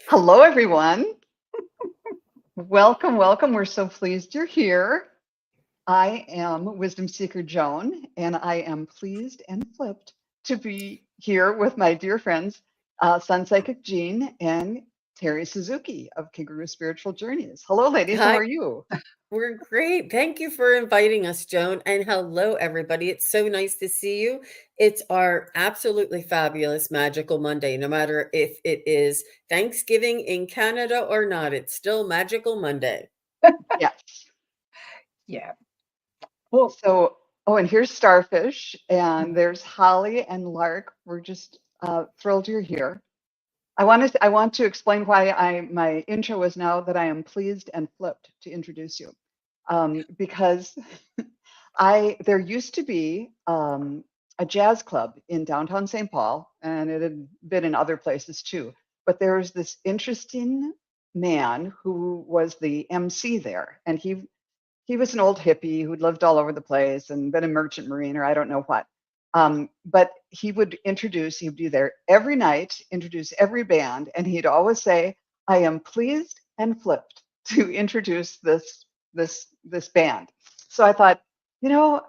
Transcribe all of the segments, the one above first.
Hello, everyone. Welcome, welcome. We're so pleased you're here. I am Wisdom Seeker Joan, and I am pleased and flipped to be here with my dear friends, SunPsychic Jean and Terri Suzuki of Kigaru Spiritual Journeys. Hello, ladies. How Hi, are you? we're great. Thank you for inviting us, Joan. And hello, everybody. It's so nice to see you. It's our absolutely fabulous Magical Monday. No matter if it is Thanksgiving in Canada or not, it's still Magical Monday. Yes. Yeah. Well, So, oh, and here's Starfish, and there's Holly and Lark. We're just thrilled you're here. I want to explain why my intro is now that I am pleased and flipped to introduce you, because there used to be a jazz club in downtown St. Paul, and it had been in other places too. But there was this interesting man who was the MC there, and he was an old hippie who'd lived all over the place and been a merchant marine or I don't know what. But he'd be there every night, introduce every band, and he'd always say, I am pleased and flipped to introduce this band. So I thought, you know,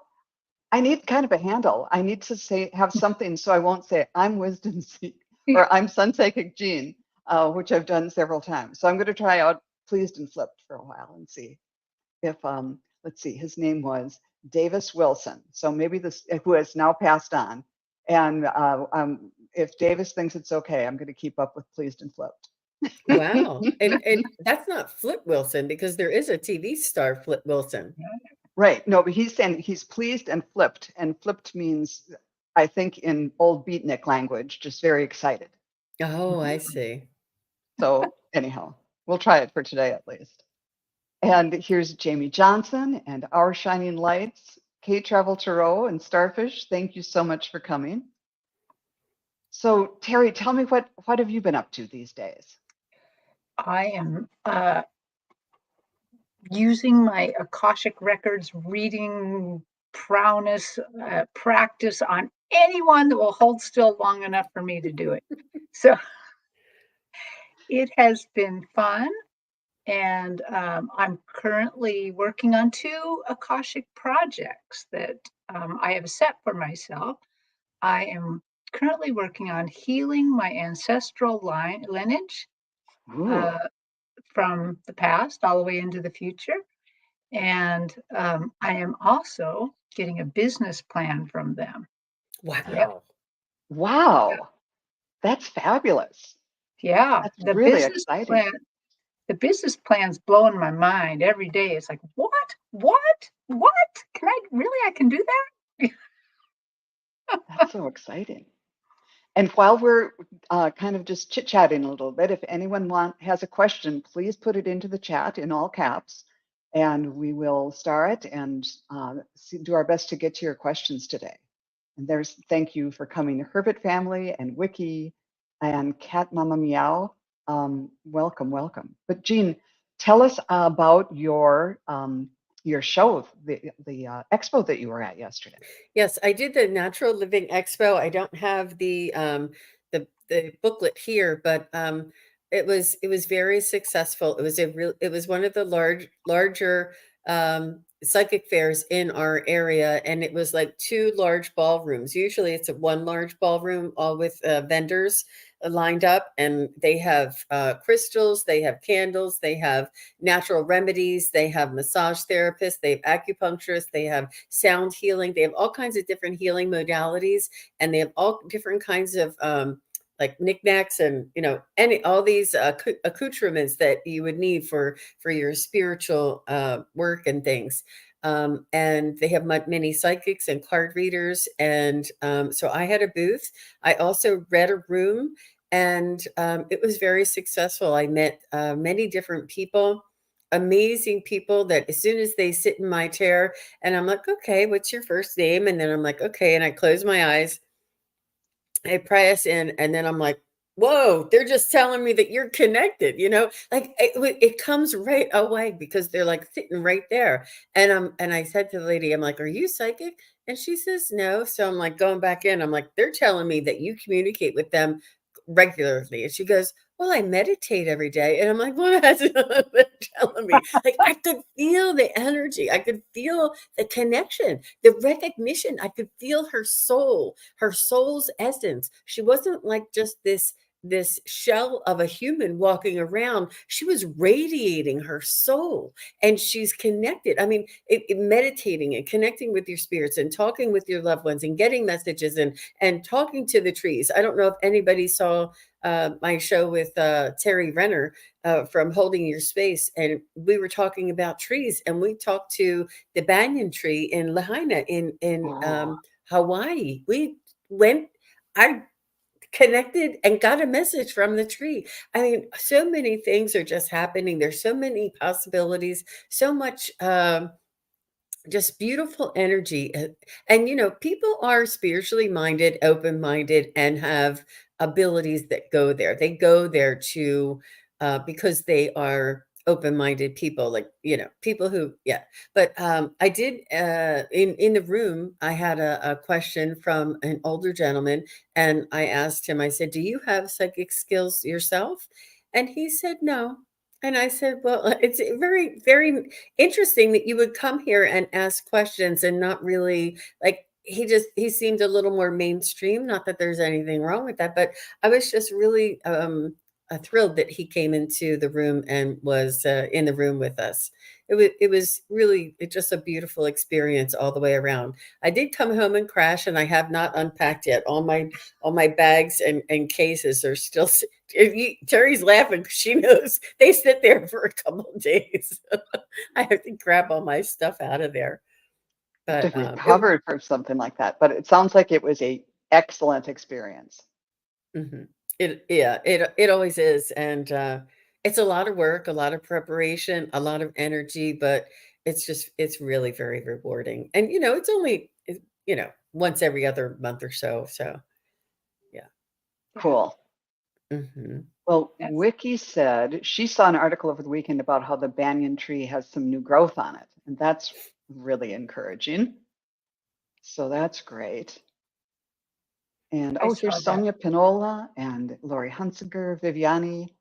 I need kind of a handle. I need to have something so I won't say I'm Wisdom Seek or I'm SunPsychic Jean, which I've done several times. So I'm going to try out pleased and flipped for a while and see if let's see, his name was Davis Wilson. So maybe this who has now passed on. And if Davis thinks it's okay, I'm going to keep up with pleased and flipped. Wow. And that's not Flip Wilson because there is a TV star, Flip Wilson. Right. No, but he's saying he's pleased and flipped means, I think, in old beatnik language, just very excited. Oh, I see. So anyhow, we'll try it for today at least. And here's Jamie Johnson and Our Shining Lights, Kate Travel Tarot and Starfish. Thank you so much for coming. So Terri, tell me what have you been up to these days? I am using my Akashic Records reading prowess practice on anyone that will hold still long enough for me to do it. So it has been fun. And I'm currently working on 2 Akashic projects that I have set for myself. I am currently working on healing my ancestral lineage Ooh, from the past all the way into the future. And I am also getting a business plan from them. Yep. Wow. wow, that's fabulous. Yeah. That's The really business exciting. plan, the business plan's blowing my mind every day. It's like, what? What? What? I can do that? That's so exciting. And while we're kind of just chit-chatting a little bit, if anyone has a question, please put it into the chat in all caps, and we will star it and do our best to get to your questions today. And thank you for coming, Herbert family and Wiki and Cat Mama Meow. Welcome, welcome. But Jean, tell us about your show, the expo that you were at yesterday. Yes, I did the Natural Living Expo. I don't have the booklet here, but it was very successful. It was one of the larger psychic fairs in our area, and it was like 2 large ballrooms. Usually, it's a one large ballroom, all with vendors lined up, and they have crystals, they have candles, they have natural remedies, they have massage therapists, they have acupuncturists, they have sound healing, they have all kinds of different healing modalities, and they have all different kinds of like knickknacks and all these accoutrements that you would need for your spiritual work and things. And they have many psychics and card readers, and so I had a booth. I also read a room, and it was very successful. I met many different people, amazing people, that as soon as they sit in my chair and I'm like, okay, what's your first name? And then I'm like, okay, and I close my eyes, I press in, and then I'm like, whoa, they're just telling me that you're connected, like it comes right away because they're like sitting right there. And I said to the lady, I'm like, are you psychic? And she says no. So I'm like going back in, I'm like, they're telling me that you communicate with them regularly. And she goes, well, I meditate every day. And I'm like, what has it been telling me? Like, I could feel the energy. I could feel the connection, the recognition. I could feel her soul, her soul's essence. She wasn't like just this shell of a human walking around. She was radiating her soul, and she's connected. I mean, meditating and connecting with your spirits and talking with your loved ones and getting messages and talking to the trees. I don't know if anybody saw my show with Terri Renner from Holding Your Space, and we were talking about trees, and we talked to the banyan tree in Lahaina in Hawaii. We went. I connected and got a message from the tree. I mean, so many things are just happening. There's so many possibilities, so much just beautiful energy. And, people are spiritually minded, open minded, and have abilities that go there. They go there to, because they are open minded people, like, people who, yeah. But I did, in the room, I had a question from an older gentleman, and I asked him, I said, do you have psychic skills yourself? And he said, no. And I said, well, it's very, very interesting that you would come here and ask questions and not really like he seemed a little more mainstream. Not that there's anything wrong with that, but I was just really thrilled that he came into the room and was in the room with us. It was really just a beautiful experience all the way around. I did come home and crash, and I have not unpacked yet. All my bags and cases are still. Terry's laughing because she knows they sit there for a couple of days. I have to grab all my stuff out of there. To But recover from something like that. But it sounds like it was a excellent experience. it always is, and it's a lot of work, a lot of preparation, a lot of energy, but it's really very rewarding. And it's only once every other month or so. So yeah. Cool. hmm Well, Yes. Wiki said she saw an article over the weekend about how the banyan tree has some new growth on it, and that's really encouraging. So that's great. And I here's saw that. Sonia Pinola and Lori Hunsinger, Viviani.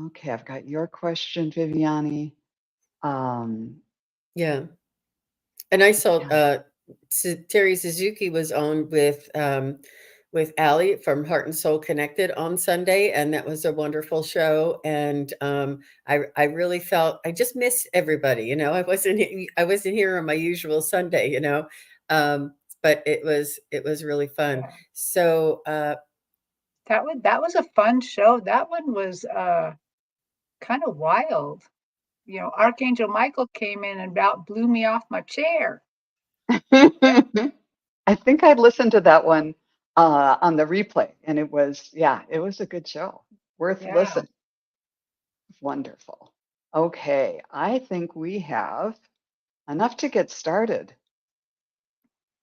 Okay, I've got your question, Viviani. Yeah. And I saw Yeah. Terry Suzuki was on with Allie from Heart and Soul Connected on Sunday, and that was a wonderful show. And I really felt I just missed everybody. I wasn't here on my usual Sunday. But it was really fun. Yeah. So That was a fun show. That one was kind of wild. Archangel Michael came in and about blew me off my chair. I think I listened to that one on the replay, and it was a good show. Worth Yeah. listen. Wonderful. Okay, I think we have enough to get started.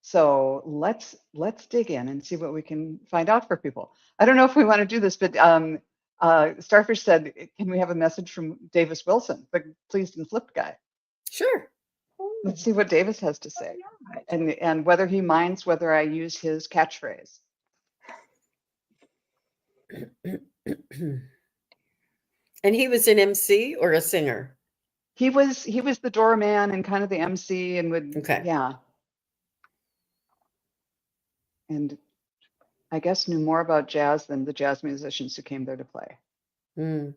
So let's dig in and see what we can find out for people. I don't know if we want to do this, but Starfish said, "Can we have a message from Davis Wilson, the pleased and flipped guy?" sure. Let's see what Davis has to say, and whether he minds whether I use his catchphrase. And he was an MC or a singer? He was the doorman and kind of the MC, and Okay. and I guess knew more about jazz than the jazz musicians who came there to play. Mm.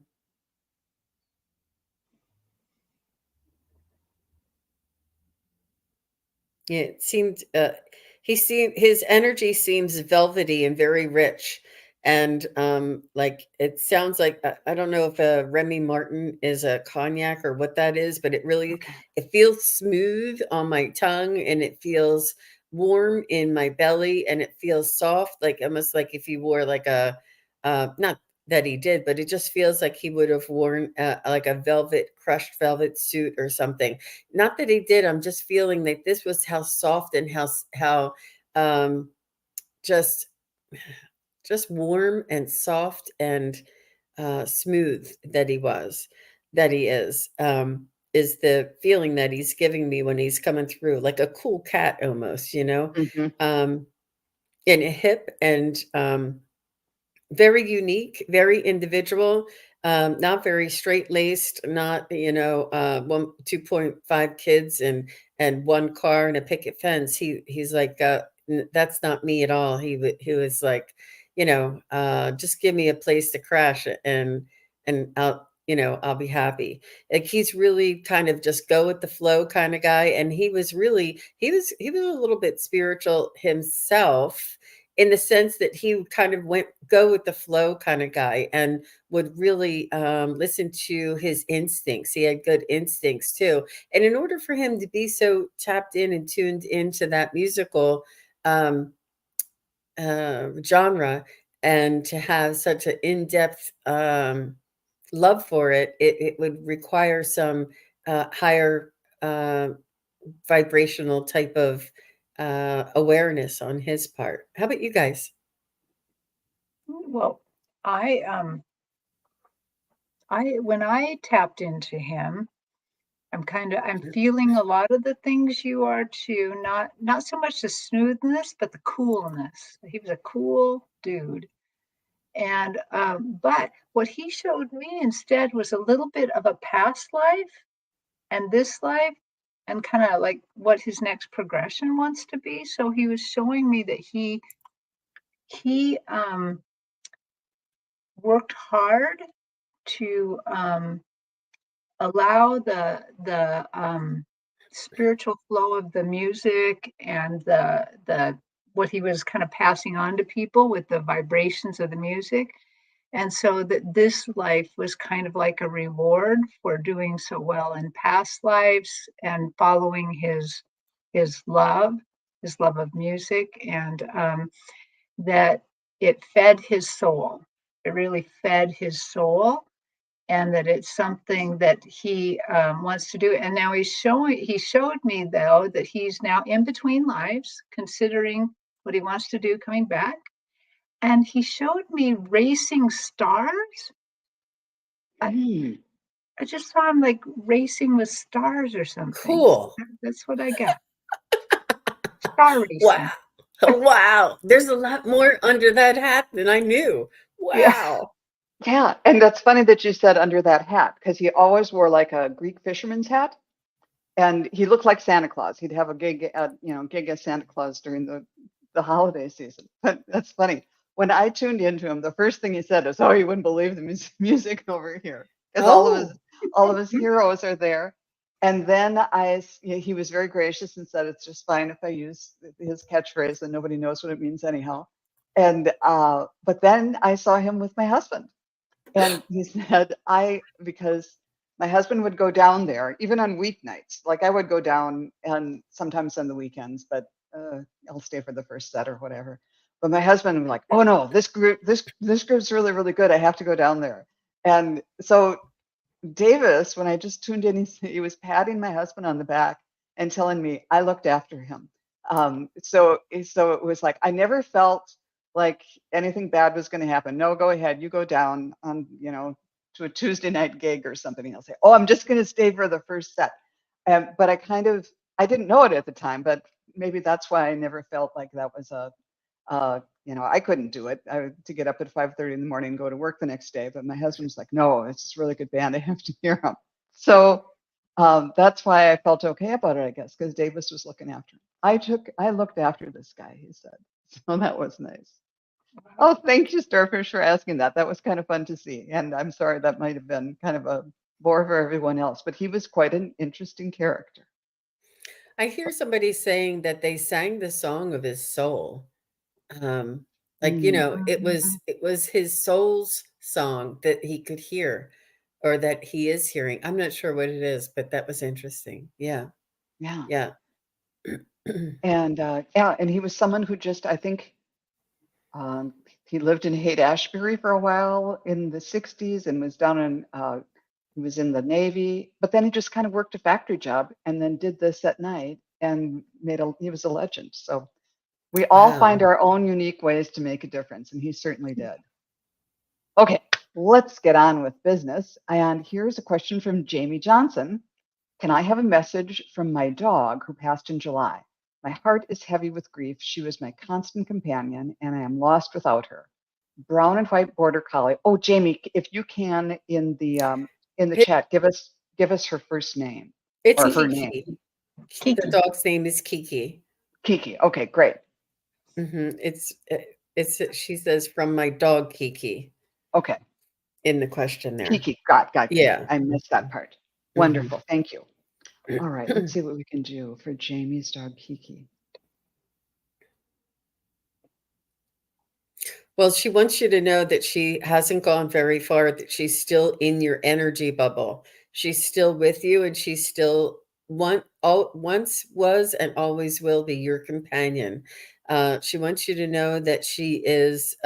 Yeah, it seemed his energy seems velvety and very rich. And like it sounds like I don't know if Remy Martin is a cognac or what that is, but Okay. it feels smooth on my tongue, and it feels warm in my belly, and it feels soft, like almost like if you wore like a not that he did, but it just feels like he would have worn like a crushed velvet suit or something. Not that he did. I'm just feeling that this was how soft and how um, just warm and soft and smooth that he is the feeling that he's giving me when he's coming through, like a cool cat almost, Mm-hmm. and hip and very unique, very individual, not very straight laced, not, 2.5 kids and one car and a picket fence. He's like, that's not me at all. He was like, just give me a place to crash and I'll be happy. Like he's really kind of just go with the flow kind of guy. And he was a little bit spiritual himself, in the sense that he kind of went go with the flow kind of guy, and would really listen to his instincts. He had good instincts too. And in order for him to be so tapped in and tuned into that musical um, genre, and to have such an in-depth love for it, it would require some higher vibrational type of awareness on his part. How about you guys? Well, I when I tapped into him, I'm feeling a lot of the things you are too, not so much the smoothness, but the coolness. He was a cool dude. And but what he showed me instead was a little bit of a past life and this life, and kind of like what his next progression wants to be. So he was showing me that he worked hard to allow the spiritual flow of the music and the what he was kind of passing on to people with the vibrations of the music. And so that this life was kind of like a reward for doing so well in past lives and following his love, his love of music, and that it fed his soul. It really fed his soul, and that it's something that he wants to do. And now he showed me though that he's now in between lives, considering what he wants to do coming back. And he showed me racing stars. Mm. I just saw him like racing with stars or something. Cool. That's what I got. Star Wow. racing. Wow. There's a lot more under that hat than I knew. Yeah. Wow. Yeah, and that's funny that you said under that hat because he always wore like a Greek fisherman's hat, and he looked like Santa Claus. He'd have a gig as Santa Claus during the holiday season. But that's funny. When I tuned into him, the first thing he said is, "Oh, you wouldn't believe the music over here," because Oh, all of his heroes are there. And then he was very gracious and said, "It's just fine if I use his catchphrase, and nobody knows what it means anyhow." And but then I saw him with my husband. And he said, because my husband would go down there, even on weeknights. Like I would go down and sometimes on the weekends, but I'll stay for the first set or whatever. But my husband was like, oh no, this group's really, really good. I have to go down there. And so Davis, when I just tuned in, he was patting my husband on the back and telling me I looked after him. So it was like I never felt like anything bad was going to happen. No, go ahead, you go down on to a Tuesday night gig or something. And he'll say, "Oh, I'm just going to stay for the first set." But I didn't know it at the time, but maybe that's why I never felt like that was I couldn't do it to get up at 5:30 in the morning and go to work the next day. But my husband's like, no, it's this really good band. I have to hear them. So that's why I felt okay about it, I guess, because Davis was looking after him. I looked after this guy, he said. So that was nice. Oh, thank you, Starfish, for asking that. That was kind of fun to see. And I'm sorry that might have been kind of a bore for everyone else, but he was quite an interesting character. I hear somebody saying that they sang the song of his soul. Like, Mm. it was his soul's song that he could hear, or that he is hearing. I'm not sure what it is, but that was interesting. Yeah. Yeah. Yeah. And and he was someone who just, I think, Um, he lived in Haight-Ashbury for a while in the 60s and was down in, he was in the Navy, but then he just kind of worked a factory job and then did this at night and he was a legend. So we all find Wow. our own unique ways to make a difference, and he certainly did. Okay, let's get on with business. And here's a question from Jamie Johnson. Can I have a message from my dog who passed in July? My heart is heavy with grief. She was my constant companion, and I am lost without her. brown and white border collie. Oh, Jamie, if you can in the His- chat, give us her first name It's or her name. Kiki. The Kiki. dog's name is Kiki. Kiki. Okay, great. It's she says from my dog Kiki Okay, in the question there. Kiki. Got Kiki. Yeah. I missed that part. Mhm. Wonderful. Thank you. All right, let's see what we can do for Jamie's dog Kiki. Well, she wants you to know that she hasn't gone very far, that she's still in your energy bubble. She's still with you, and she's still once was and always will be your companion. She wants you to know that she is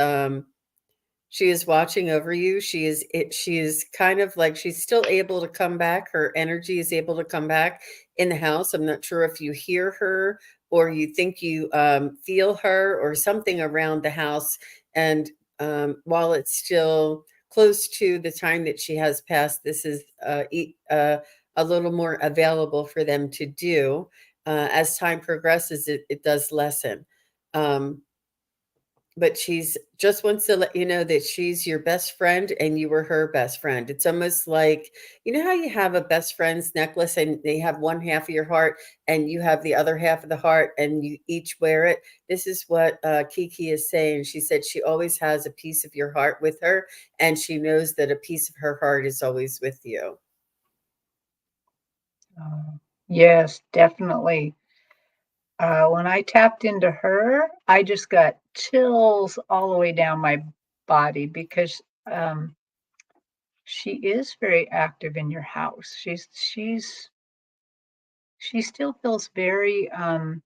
watching over you. She is kind of like she's still able to come back. Her energy is able to come back in the house. I'm not sure if you hear her or you think you feel her or something around the house. And while it's still close to the time that she has passed, this is a little more available for them to do. As time progresses, it does lessen. But she's just wants to let you know that she's your best friend and you were her best friend. It's almost like, you know how you have a best friend's necklace and they have one half of your heart and you have the other half of the heart and you each wear it. This is what Kiki is saying. She said she always has a piece of your heart with her and she knows that a piece of her heart is always with you. Yes, definitely. When I tapped into her, I just got chills all the way down my body because she is very active in your house. She still feels very uh,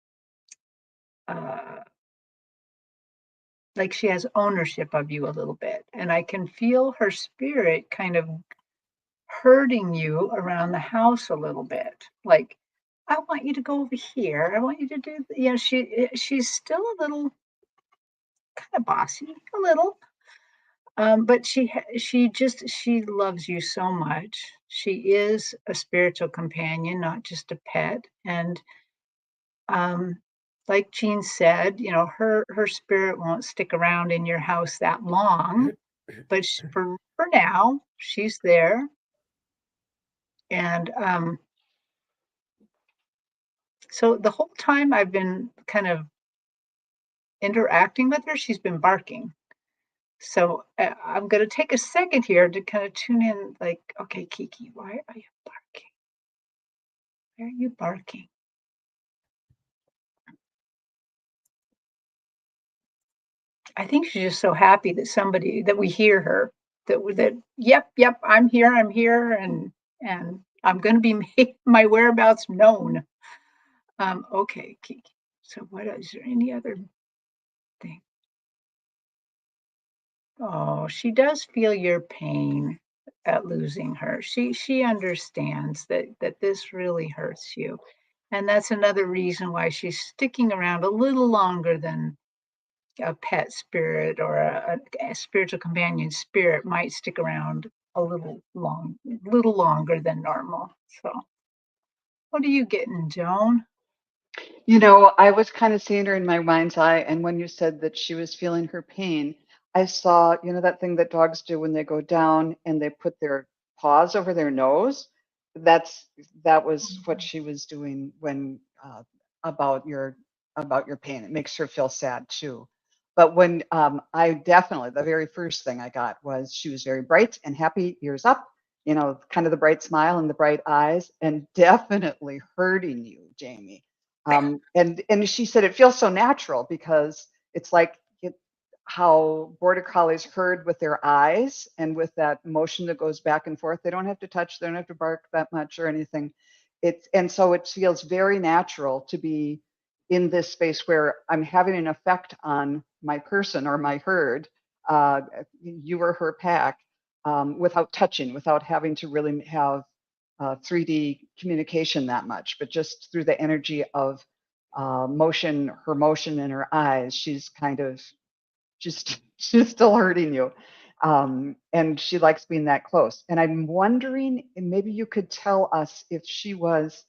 like she has ownership of you a little bit, and I can feel her spirit kind of herding you around the house a little bit. Like, I want you to go over here. I want you to do. She's still a little kind of bossy, a little. But she loves you so much. She is a spiritual companion, not just a pet. And um, like Jean said, her spirit won't stick around in your house that long, but for now, she's there. And so the whole time I've been kind of interacting with her, she's been barking. So I'm going to take a second here to kind of tune in, like, okay, Kiki, why are you barking? Why are you barking? I think she's just so happy that we hear her, yep, I'm here, and I'm going to be made my whereabouts known. Okay, Kiki. So what is there any other thing? Oh, she does feel your pain at losing her. She understands that this really hurts you. And that's another reason why she's sticking around a little longer than a pet spirit or a spiritual companion spirit might stick around a little longer than normal. So what are you getting, Joan? I was kind of seeing her in my mind's eye, and when you said that she was feeling her pain, I saw, that thing that dogs do when they go down and they put their paws over their nose. That was what she was doing when about your about your pain. It makes her feel sad too. But when I definitely the very first thing I got was she was very bright and happy, ears up, kind of the bright smile and the bright eyes, and definitely hurting you, Jamie. And she said it feels so natural because it's like how border collies herd with their eyes and with that motion that goes back and forth. They don't have to touch, they don't have to bark that much or anything. And so it feels very natural to be in this space where I'm having an effect on my person or my herd, you or her pack, without touching, without having to really have 3D communication that much, but just through the energy of motion, her motion in her eyes, she's kind of she's still hurting you. And she likes being that close. And I'm wondering, and maybe you could tell us if she was,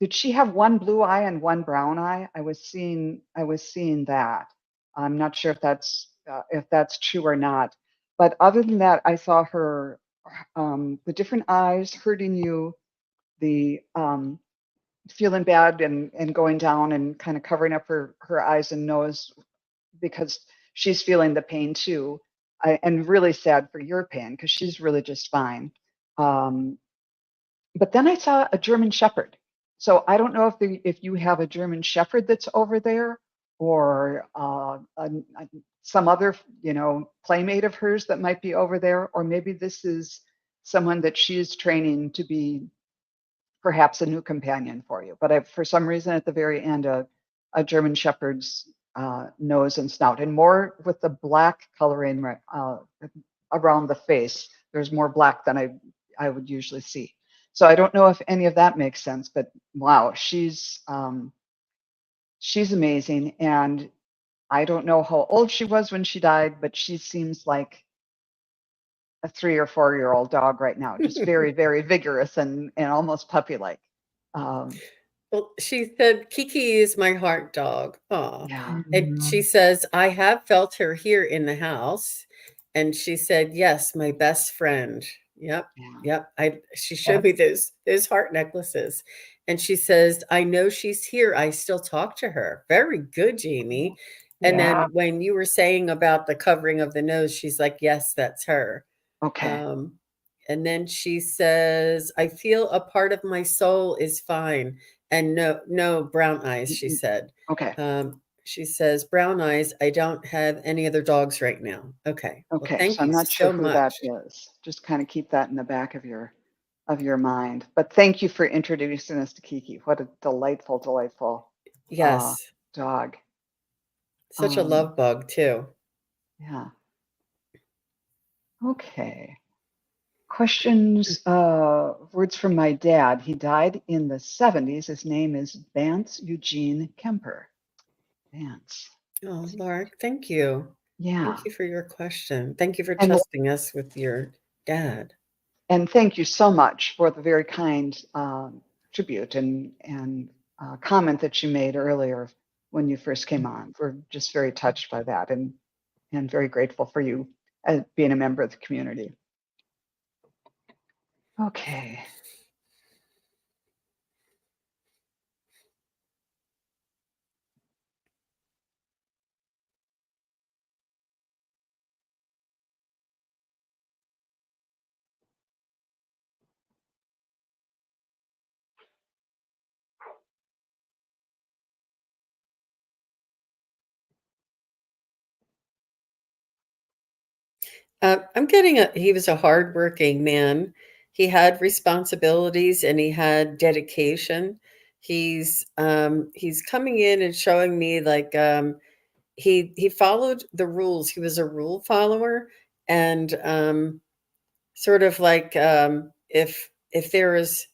did she have one blue eye and one brown eye? I was seeing that. I'm not sure if that's if that's true or not. But other than that, I saw her, the different eyes hurting you, the feeling bad and going down and kind of covering up her eyes and nose because she's feeling the pain too. And really sad for your pain because she's really just fine. Um, but then I saw a German Shepherd. So I don't know if you have a German Shepherd that's over there or some other, playmate of hers that might be over there, or maybe this is someone that she's training to be perhaps a new companion for you. But for some reason, at the very end, a German Shepherd's nose and snout, and more with the black coloring around the face. There's more black than I would usually see. So I don't know if any of that makes sense, but wow, she's amazing. And I don't know how old she was when she died, but she seems like a 3 or 4-year-old dog right now, just very, very vigorous and almost puppy-like. Well, she said, Kiki is my heart dog. Aw. Yeah. And she says, I have felt her here in the house. And she said, yes, my best friend. Yep. Yeah. Yep. She showed me those heart necklaces. And she says, I know she's here. I still talk to her. Very good, Jamie. And Yeah. then when you were saying about the covering of the nose, she's like, yes, that's her. Okay. And then she says, I feel a part of my soul is fine. And no brown eyes, she said. Okay. She says, brown eyes, I don't have any other dogs right now. Okay. Well, Okay. thank So I'm you not sure so who much. that is. Just kind of keep that in the back of your mind. But thank you for introducing us to Kiki. What a delightful, delightful Yes. dog. Such a love bug too. Yeah. Okay. Questions, words from my dad. He died in the 70s. His name is Vance Eugene Kemper. Vance. Oh, Lark, thank you. Yeah. Thank you for your question. Thank you for And- trusting us with your dad. And thank you so much for the very kind tribute and comment that you made earlier when you first came on. We're just very touched by that and very grateful for you as being a member of the community. Okay. I'm getting he was a hardworking man. He had responsibilities and he had dedication. He's coming in and showing me like he followed the rules. He was a rule follower and sort of like if there is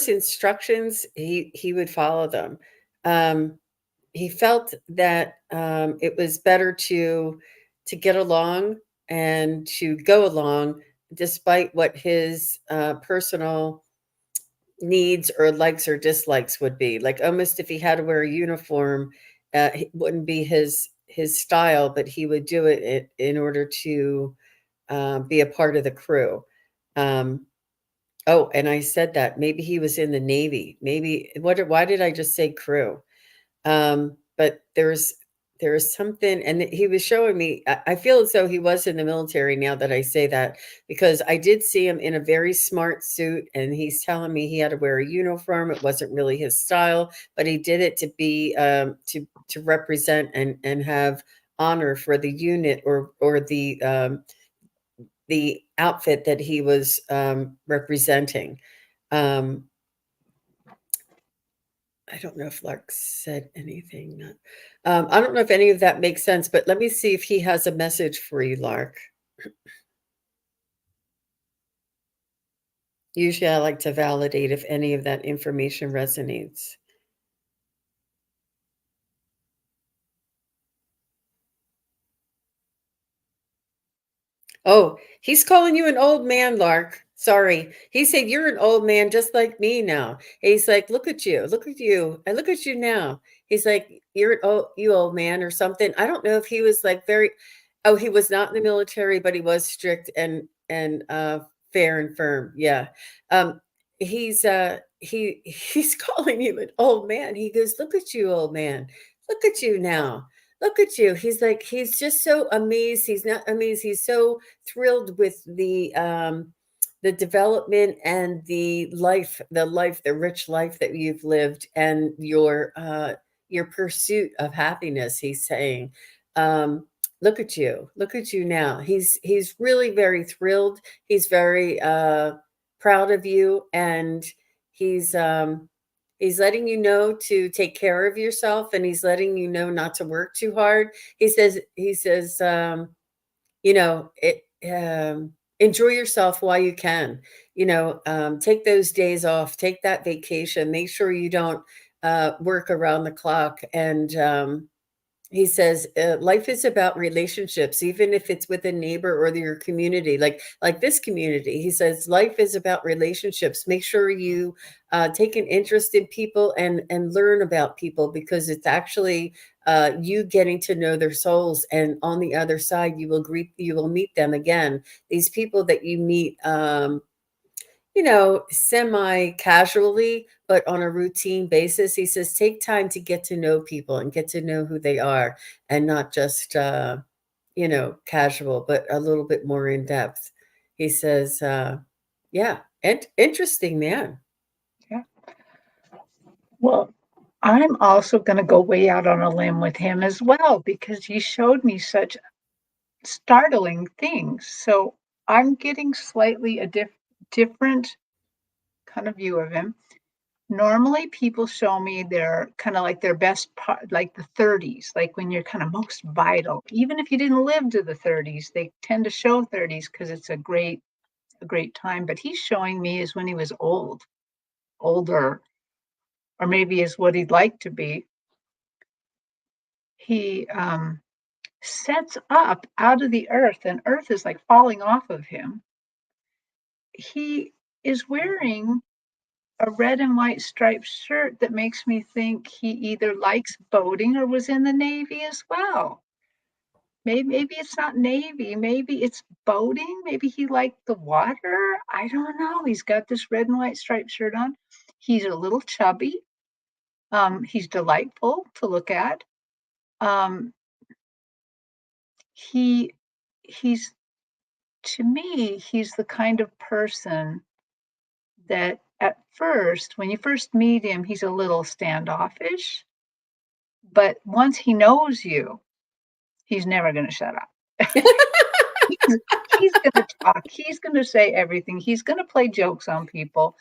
instructions, he would follow them. He felt that it was better to get along and to go along despite what his personal needs or likes or dislikes would be. Like almost if he had to wear a uniform, it wouldn't be his style, but he would do it in order to be a part of the crew. Oh, and I said that maybe he was in the Navy. Maybe why did I just say crew? But there's something, and he was showing me. I feel as though he was in the military now that I say that, because I did see him in a very smart suit, and he's telling me he had to wear a uniform. It wasn't really his style, but he did it to be to represent and have honor for the unit or the outfit that he was representing. I don't know if Lark said anything. I don't know if any of that makes sense, but let me see if he has a message for you, Lark. Usually I like to validate if any of that information resonates. Oh, he's calling you an old man, Lark. Sorry. He said, you're an old man just like me now. And he's like, look at you. Look at you. I look at you now. he's like, you old man or something. I don't know if he was like he was not in the military, but he was strict and fair and firm. Yeah. Um, he's calling you an old man. He goes, look at you, old man. Look at you now. Look at you. He's like, he's just so amazed. He's not amazed. He's so thrilled with the development and the rich life that you've lived, and your pursuit of happiness. He's saying, look at you now. He's really very thrilled. He's very proud of you, and he's he's letting you know to take care of yourself, and he's letting you know not to work too hard. He says you know it enjoy yourself while you can. Take those days off, take that vacation, make sure you don't work around the clock. And he says life is about relationships, even if it's with a neighbor or your community, like this community. He says life is about relationships. Make sure you take an interest in people and learn about people, because it's actually you getting to know their souls, and on the other side you will meet them again. These people that you meet semi casually, but on a routine basis. He says, take time to get to know people and get to know who they are, and not just, casual, but a little bit more in depth. He says, yeah, and interesting man. Yeah. Well, I'm also going to go way out on a limb with him as well, because he showed me such startling things. So I'm getting slightly a different kind of view of him. Normally, people show me their kind of like their best part, like the 30s, like when you're kind of most vital. Even if you didn't live to the 30s, they tend to show 30s because it's a great time. But he's showing me is when he was older, or maybe is what he'd like to be. He sets up out of the earth, and earth is like falling off of him. He is wearing a red and white striped shirt that makes me think he either likes boating or was in the Navy as well. Maybe it's not Navy, maybe it's boating, maybe he liked the water. I don't know. He's got this red and white striped shirt on. He's a little chubby. He's delightful to look at. Um, he's to me, he's the kind of person that at first, when you first meet him, he's a little standoffish. But once he knows you, he's never going to shut up. He's going to talk. He's going to say everything. He's going to play jokes on people.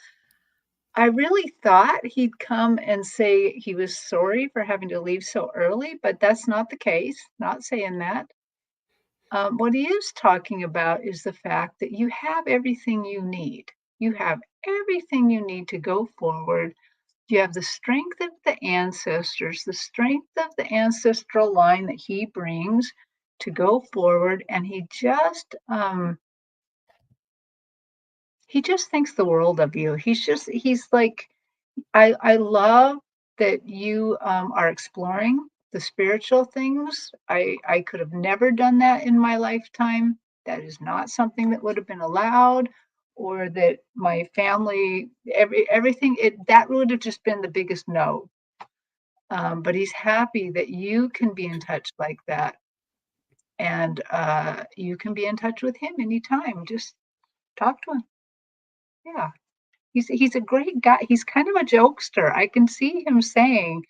I really thought he'd come and say he was sorry for having to leave so early, but that's not the case. Not saying that. What he is talking about is the fact that you have everything you need. You have everything you need to go forward. You have the strength of the ancestors, the strength of the ancestral line that he brings to go forward. And he just thinks the world of you. He's like, I love that you are exploring the spiritual things. I could have never done that in my lifetime. That is not something that would have been allowed, or that my family, everything, that would have just been the biggest no. But he's happy that you can be in touch like that. And you can be in touch with him anytime. Just talk to him. Yeah. He's a great guy. He's kind of a jokester. I can see him saying,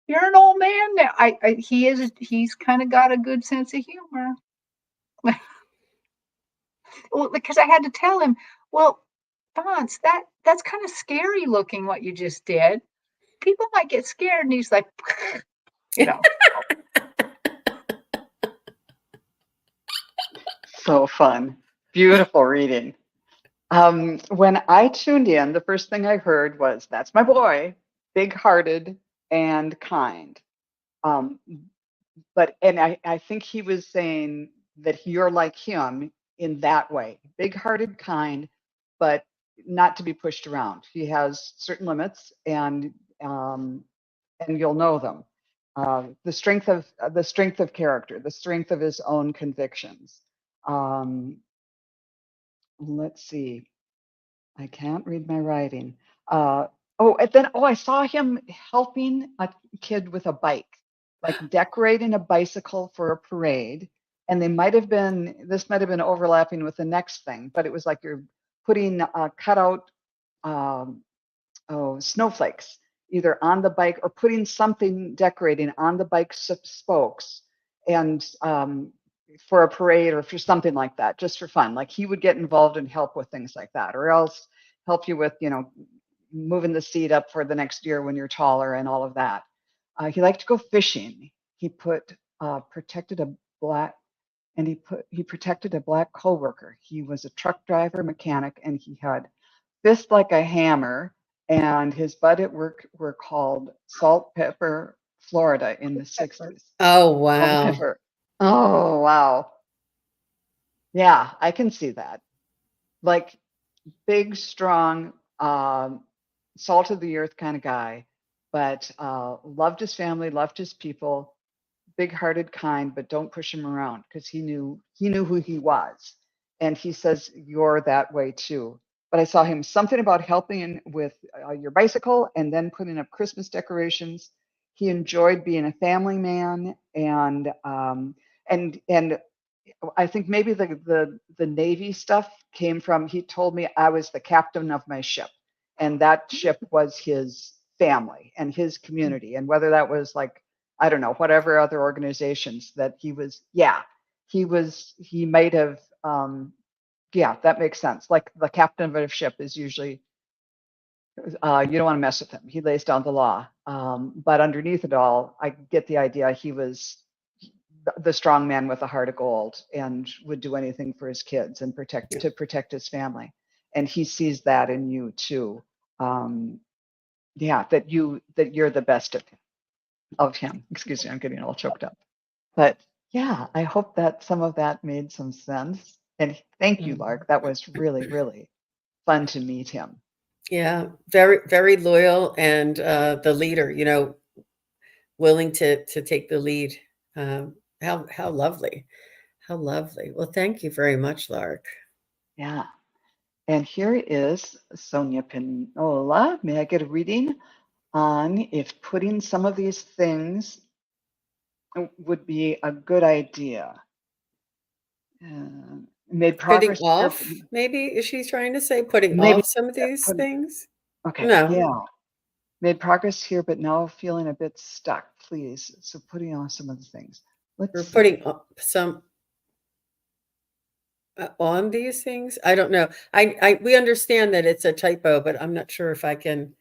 "You're an old man now." He's kind of got a good sense of humor. Well, because I had to tell him, well, Bonds, that's kind of scary looking what you just did. People might get scared. And he's like, you know. So fun. Beautiful reading. When I tuned in, the first thing I heard was, that's my boy, big-hearted and kind. And I think he was saying that you're like him in that way, big-hearted, kind, but not to be pushed around. He has certain limits, and and you'll know them. The strength of character, the strength of his own convictions. Let's see. I can't read my writing. And then I saw him helping a kid with a bike, like decorating a bicycle for a parade. And this might have been overlapping with the next thing, but it was like you're putting cutout um, snowflakes either on the bike or putting something decorating on the bike spokes, and for a parade or for something like that, just for fun. Like he would get involved and help with things like that, or else help you with, moving the seat up for the next year when you're taller and all of that. He liked to go fishing. He protected a black he protected a black coworker. He was a truck driver, mechanic, and he had fist like a hammer. And his bud at work were called Salt Pepper, Florida in the 60s. Oh, Salt wow. Pepper. Oh, wow. Yeah, I can see that. Like big, strong, salt of the earth kind of guy, but loved his family, loved his people, big-hearted, kind, but don't push him around because he knew who he was. And he says you're that way too. But I saw him something about helping with your bicycle and then putting up Christmas decorations. He enjoyed being a family man, and I think maybe the Navy stuff came from, he told me I was the captain of my ship, and that ship was his family and his community. And whether that was like, I don't know, whatever other organizations that he might have, yeah, that makes sense. Like the captain of a ship is usually, you don't want to mess with him. He lays down the law. But underneath it all, I get the idea he was the strong man with a heart of gold and would do anything for his kids and protect his family. And he sees that in you too. Yeah, that you're the best of him. Excuse me, I'm getting all choked up. But yeah, I hope that some of that made some sense. And thank you, Lark. That was really, really fun to meet him. Yeah, very, very loyal and the leader, willing to take the lead. How lovely. How lovely. Well, thank you very much, Lark. Yeah. And here is Sonia Pinola. May I get a reading on if putting some of these things would be a good idea? Made Putting progress here. off, maybe, is she trying to say putting Maybe off some of these things? okay. No. Yeah. Made progress here, but now feeling a bit stuck. Please. So putting off some of the things. We're Let's see. putting some on these things. I don't know. We understand that it's a typo, but I'm not sure if I can.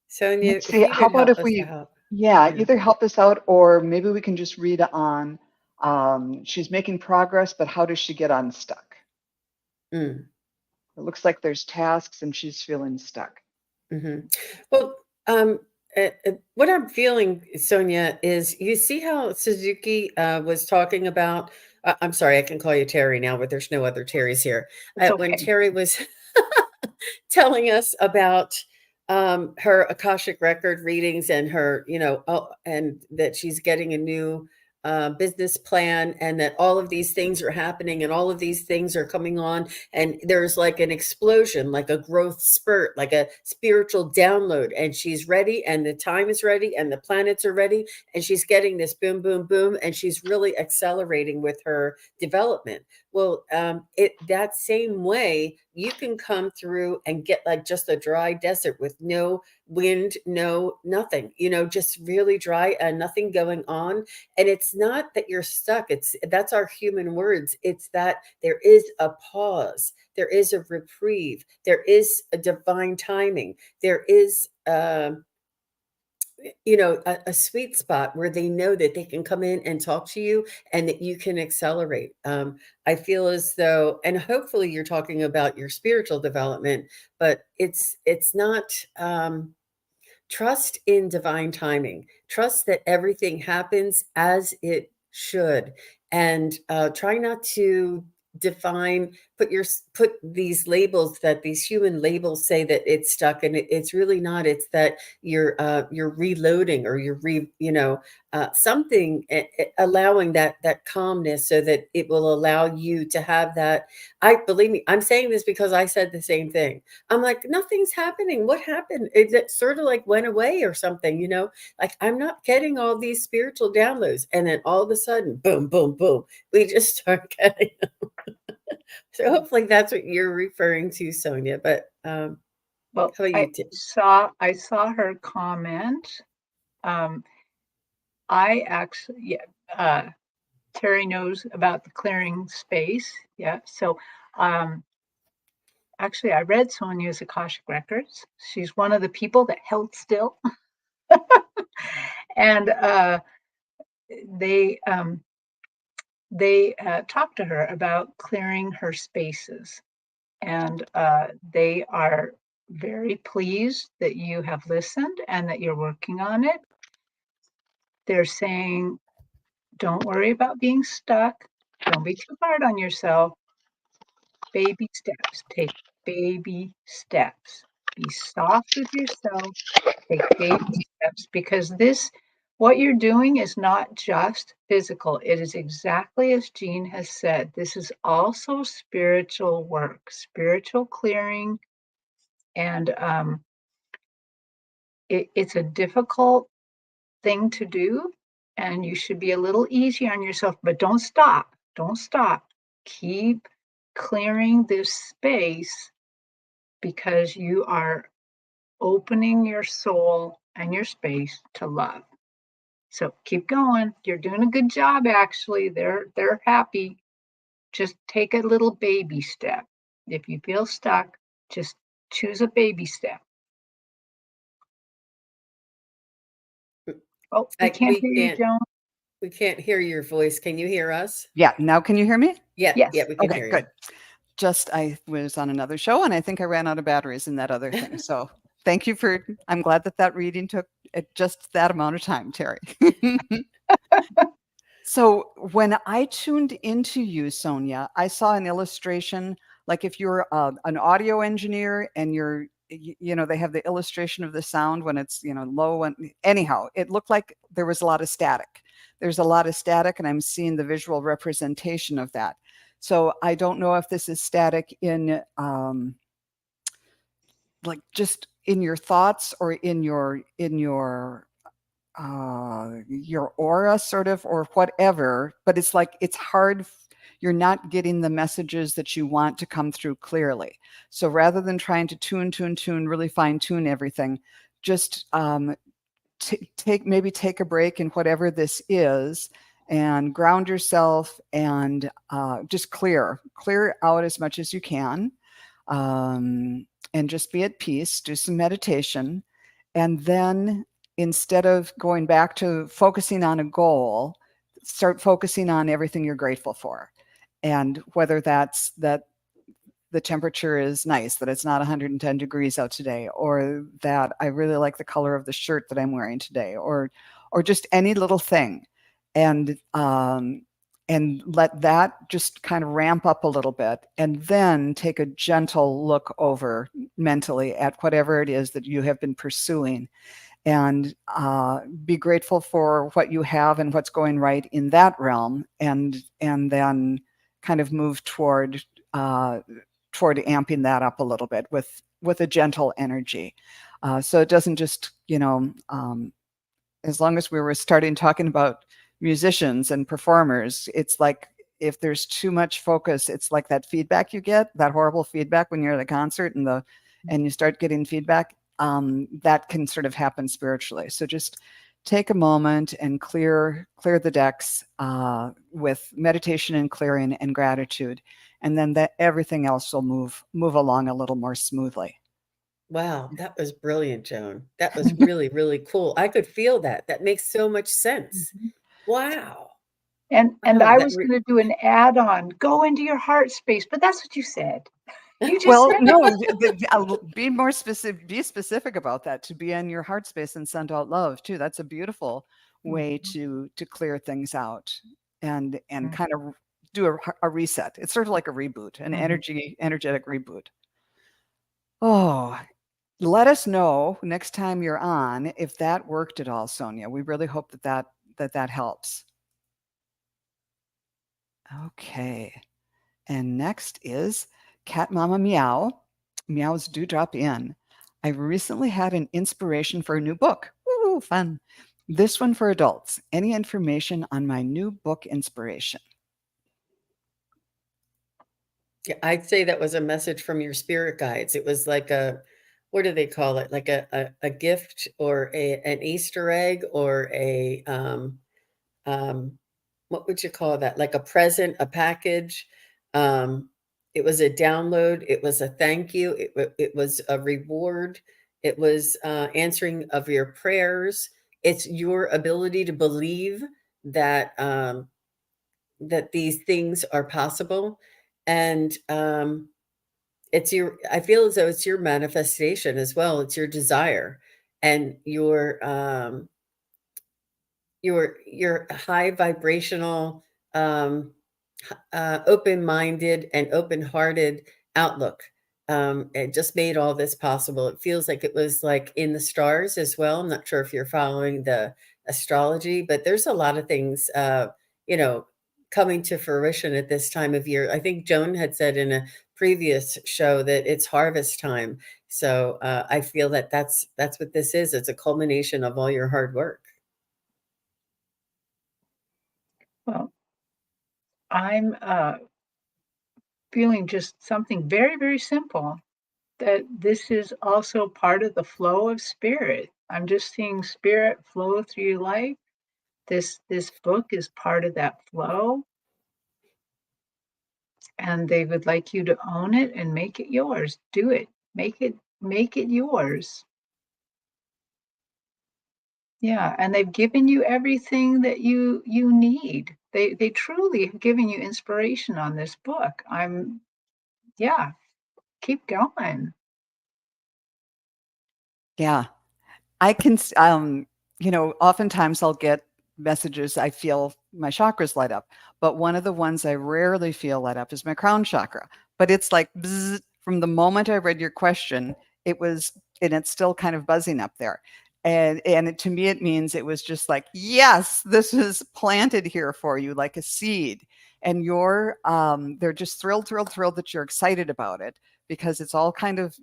Sonia, Let's if see. you How could about help if us we, out. yeah, Yeah. either help us out or maybe we can just read on. She's making progress, but how does she get unstuck? Mm. It looks like there's tasks and she's feeling stuck. Mm-hmm. Well, what I'm feeling, Sonia, is you see how Suzuki was talking about. I'm sorry, I can call you Terry now, but there's no other Terrys here. It's When okay. Terry was telling us about her Akashic record readings and her, and that she's getting a new business plan, and that all of these things are happening and all of these things are coming on, and there's like an explosion, like a growth spurt, like a spiritual download, and she's ready, and the time is ready, and the planets are ready, and she's getting this boom, boom, boom, and she's really accelerating with her development. Well, that same way, you can come through and get like just a dry desert with no wind, no nothing, just really dry and nothing going on. And it's not that you're stuck. That's our human words. It's that there is a pause, there is a reprieve, there is a divine timing, there is a sweet spot where they know that they can come in and talk to you and that you can accelerate. I feel as though, and hopefully you're talking about your spiritual development, but it's not, trust in divine timing, trust that everything happens as it should, and try not to define, put these labels, that these human labels say that it's stuck, and it's really not. It's that you're reloading, or something, allowing that calmness, so that it will allow you to have that. Believe me, I'm saying this because I said the same thing. I'm like, nothing's happening. What happened? It sort of like went away or something, like I'm not getting all these spiritual downloads. And then all of a sudden, boom, boom, boom, we just start getting them. So hopefully that's what you're referring to, Sonia. But Well, how about I you, Tim? saw her comment. I actually, Terri knows about the clearing space. Yeah. So, actually, I read Sonia's Akashic Records. She's one of the people that held still. And they talked to her about clearing her spaces. And they are very pleased that you have listened and that you're working on it. They're saying, don't worry about being stuck. Don't be too hard on yourself. Baby steps. Take baby steps. Be soft with yourself. Take baby steps, because what you're doing is not just physical. It is exactly as Jean has said. This is also spiritual work, spiritual clearing. And it's a difficult thing to do, and you should be a little easy on yourself, but don't stop. Don't stop. Keep clearing this space, because you are opening your soul and your space to love. So keep going. You're doing a good job, actually. They're happy. Just take a little baby step. If you feel stuck, just choose a baby step. Oh, we can't hear you, Joan. We can't hear your voice. Can you hear us? Yeah. Now, can you hear me? Yeah. Yes. Yeah, we can Okay, hear you. good. Just, I was on another show and I think I ran out of batteries in that other thing. So thank you I'm glad that reading took just that amount of time, Terri. So when I tuned into you, Sonia, I saw an illustration, like if you're an audio engineer and they have the illustration of the sound when it's, low. And anyhow, it looked like there was a lot of static. There's a lot of static, and I'm seeing the visual representation of that. So I don't know if this is static in like just in your thoughts or in your aura sort of, or whatever, but it's like it's hard. You're not getting the messages that you want to come through clearly. So rather than trying to tune, really fine tune everything, just take a break in whatever this is and ground yourself and just clear out as much as you can, and just be at peace. Do some meditation, and then instead of going back to focusing on a goal, start focusing on everything you're grateful for. And whether that's that the temperature is nice, that it's not 110 degrees out today, or that I really like the color of the shirt that I'm wearing today, or just any little thing. And let that just kind of ramp up a little bit, and then take a gentle look over mentally at whatever it is that you have been pursuing, and be grateful for what you have and what's going right in that realm, and then kind of move toward amping that up a little bit with a gentle energy. So it doesn't just, as long as we were starting talking about musicians and performers, it's like if there's too much focus, it's like that feedback you get, that horrible feedback when you're at a concert and you start getting feedback, that can sort of happen spiritually. So just take a moment and clear the decks with meditation and clearing and gratitude, and then that everything else will move along a little more smoothly. Wow, that was brilliant, Joan. That was really, really cool. I could feel that. That makes so much sense. Wow. And Wow, I was going to do an add-on, go into your heart space, but that's what you said. You just said no, be more specific. Be specific about that. To be in your heart space and send out love too. That's a beautiful way to clear things out, and kind of do a reset. It's sort of like a reboot, an energetic reboot. Oh, let us know next time you're on if that worked at all, Sonia. We really hope that helps. Okay. And next is Cat Mama Meow. Meows do drop in. I recently had an inspiration for a new book. Woo, fun. This one for adults. Any information on my new book inspiration? Yeah, I'd say that was a message from your spirit guides. It was like what do they call it? Like a gift or an Easter egg or um, what would you call that? Like a present, a package. Um, it was a download. It was a thank you. It was a reward. It was answering of your prayers. It's your ability to believe that that these things are possible, and I feel as though it's your manifestation as well. It's your desire and your high vibrational, um, open-minded and open-hearted outlook. It just made all this possible. It feels like it was like in the stars as well. I'm not sure if you're following the astrology, but there's a lot of things, you know, coming to fruition at this time of year. I think Joan had said in a previous show that it's harvest time. So I feel that that's what this is. It's a culmination of all your hard work. Well, I'm feeling just something very, very simple, that this is also part of the flow of spirit. I'm just seeing spirit flow through your life. This book is part of that flow, and they would like you to own it and make it yours. Do it. Make it yours. Yeah, and they've given you everything that you need. They truly have given you inspiration on this book. Yeah, keep going. Yeah. I can, oftentimes I'll get messages, I feel my chakras light up, but one of the ones I rarely feel light up is my crown chakra. But it's like bzz, from the moment I read your question, and it's still kind of buzzing up there. To me, it means it was just like, yes, this is planted here for you like a seed. And they're just thrilled that you're excited about it, because it's all kind of,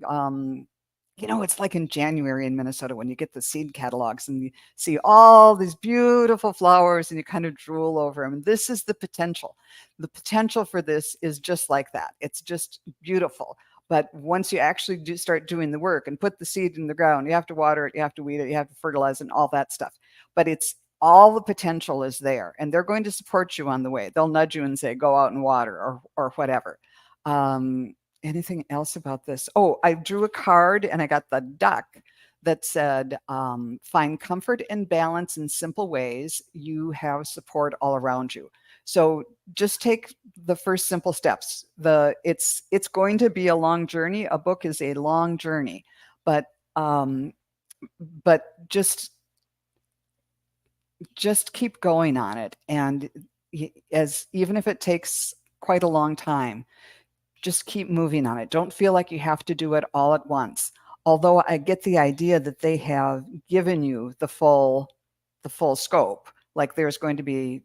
it's like in January in Minnesota when you get the seed catalogs and you see all these beautiful flowers and you kind of drool over them. And this is the potential. The potential for this is just like that. It's just beautiful. But once you actually start doing the work and put the seed in the ground, you have to water it, you have to weed it, you have to fertilize it, and all that stuff. But it's all the potential is there, and they're going to support you on the way. They'll nudge you and say, go out and water or whatever. Anything else about this? Oh, I drew a card and I got the duck that said, find comfort and balance in simple ways. You have support all around you. So just take the first simple steps. It's going to be a long journey. A book is a long journey, but just keep going on it. And even if it takes quite a long time, just keep moving on it. Don't feel like you have to do it all at once. Although I get the idea that they have given you the full scope. Like there's going to be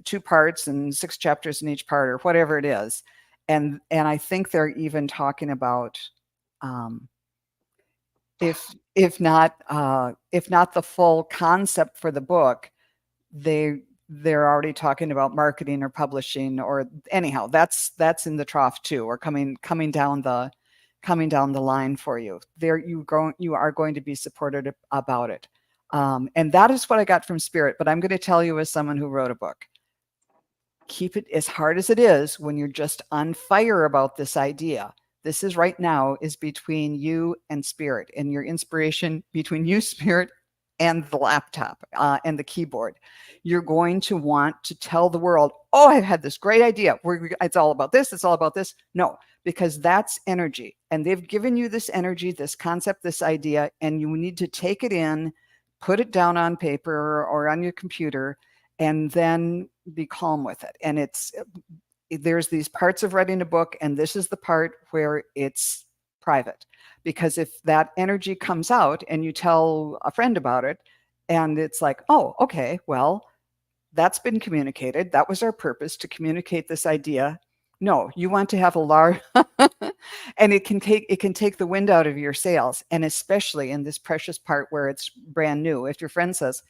2 parts and 6 chapters in each part, or whatever it is. And I think they're even talking about, if not the full concept for the book, they're already talking about marketing or publishing, or anyhow, that's in the trough too, or coming down the line for you. You are going to be supported about it. And that is what I got from Spirit. But I'm going to tell you, as someone who wrote a book, keep it as hard as it is when you're just on fire about this idea. This is right now is between you and Spirit, and your inspiration between you, Spirit, and the laptop and the keyboard. You're going to want to tell the world, oh, I've had this great idea. It's all about this. It's all about this. No, because that's energy. And they've given you this energy, this concept, this idea, and you need to take it in, put it down on paper or on your computer, and then be calm with it. And there's these parts of writing a book, and this is the part where it's private. Because if that energy comes out and you tell a friend about it, and it's like, oh, okay, well, that's been communicated. That was our purpose, to communicate this idea. No, you want to have a large, and it can take the wind out of your sails, and especially in this precious part where it's brand new. If your friend says,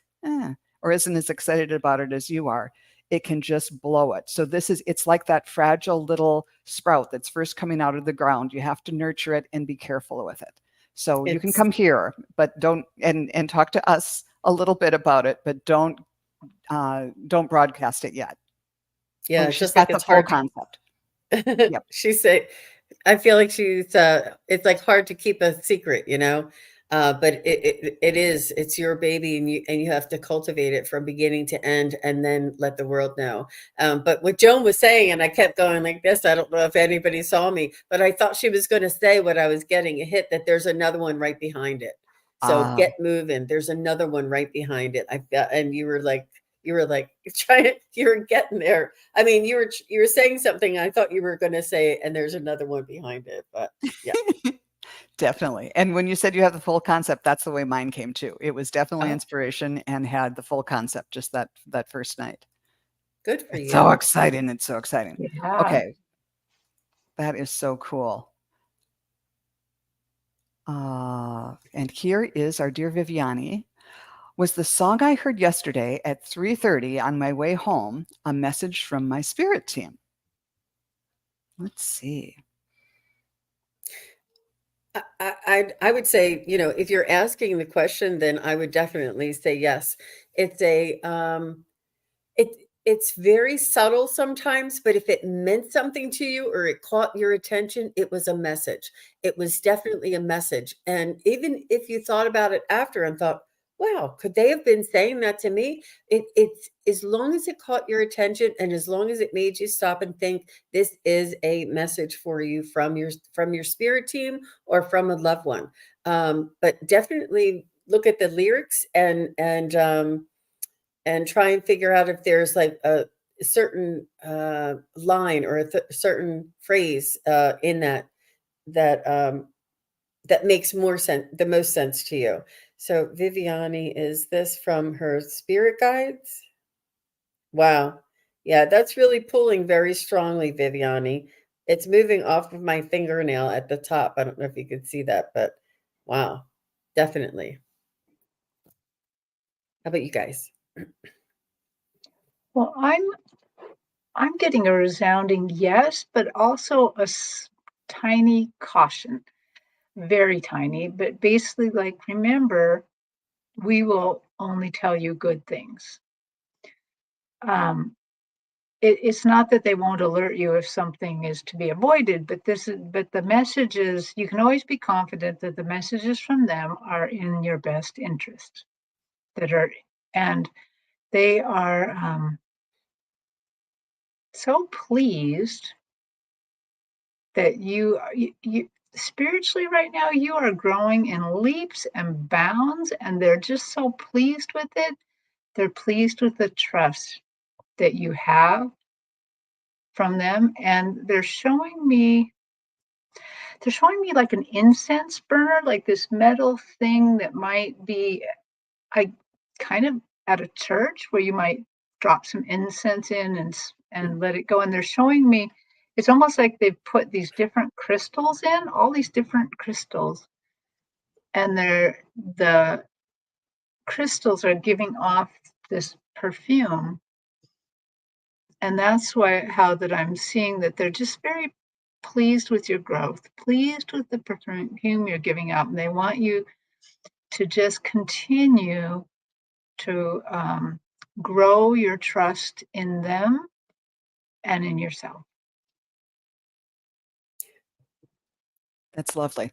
or isn't as excited about it as you are, it can just blow it. So it's like that fragile little sprout that's first coming out of the ground. You have to nurture it and be careful with it. So you can come here, but don't, and talk to us a little bit about it, but don't broadcast it yet. Yeah, she's just got like the full concept. Yep. She said, I feel like it's like hard to keep a secret, but it's your baby, and you have to cultivate it from beginning to end, and then let the world know. But what Joan was saying, and I kept going like this, I don't know if anybody saw me, but I thought she was going to say what I was getting a hit, that there's another one right behind it. So get moving. There's another one right behind it. And you were like you were getting there. I mean, you were saying something. I thought you were going to say, and there's another one behind it, but yeah. Definitely. And when you said you have the full concept, that's the way mine came too. It was definitely inspiration, and had the full concept just that first night. Good for you. So exciting. It's so exciting. Yeah. Okay. That is so cool. And here is our dear Viviani. Was the song I heard yesterday at 3:30 on my way home a message from my spirit team? Let's see. I would say, if you're asking the question, then I would definitely say yes. It's it's very subtle sometimes, but if it meant something to you or it caught your attention, it was a message. It was definitely a message. And even if you thought about it after and thought, wow, could they have been saying that to me? It's as long as it caught your attention, and as long as it made you stop and think, this is a message for you from your spirit team or from a loved one. But definitely look at the lyrics and try and figure out if there's like a certain line or a certain phrase in that makes the most sense to you. So Viviani, is this from her spirit guides? Wow. Yeah, that's really pulling very strongly, Viviani. It's moving off of my fingernail at the top. I don't know if you could see that, but wow, definitely. How about you guys? Well, I'm getting a resounding yes, but also a tiny caution. Very tiny, but basically, like, remember, we will only tell you good things. It's not that they won't alert you if something is to be avoided, but the messages, you can always be confident that the messages from them are in your best interest. And they are so pleased that you spiritually right now, you are growing in leaps and bounds, and they're just so pleased with it. They're pleased with the trust that you have from them, and they're showing me like an incense burner, like this metal thing that might be kind of at a church where you might drop some incense in and let it go. And they're showing me, it's almost like they've put these different crystals in, all these different crystals, and the crystals are giving off this perfume. And that's how that I'm seeing that they're just very pleased with your growth, pleased with the perfume you're giving out, and they want you to just continue to grow your trust in them and in yourself. That's lovely.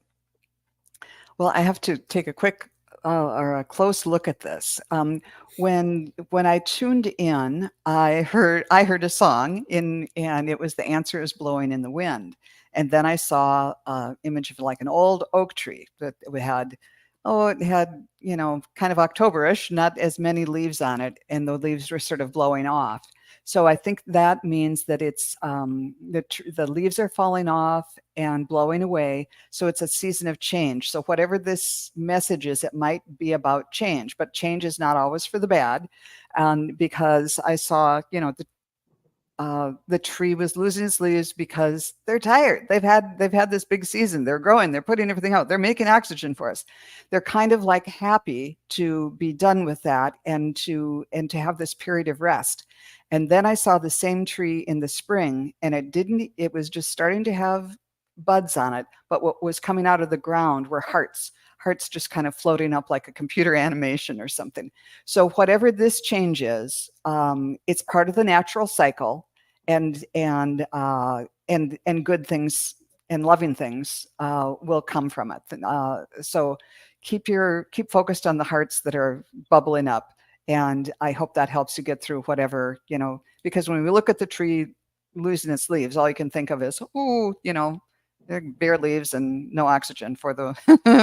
Well, I have to take a quick or a close look at this. When I tuned in, I heard a song and it was "The Answer Is Blowing in the Wind," and then I saw an image of like an old oak tree that we had oh, it had, kind of Octoberish, not as many leaves on it, and the leaves were sort of blowing off. So I think that means that it's the leaves are falling off and blowing away. So it's a season of change. So whatever this message is, it might be about change, but change is not always for the bad. Because I saw, the tree was losing its leaves because they're tired. They've had this big season. They're growing. They're putting everything out. They're making oxygen for us. They're kind of like happy to be done with that and to have this period of rest. And then I saw the same tree in the spring, and it was just starting to have buds on it, but what was coming out of the ground were hearts just kind of floating up like a computer animation or something. So whatever this change is, it's part of the natural cycle, and good things and loving things will come from it. So keep focused on the hearts that are bubbling up, and I hope that helps you get through whatever, because when we look at the tree losing its leaves, all you can think of is, they're bare leaves and no oxygen for the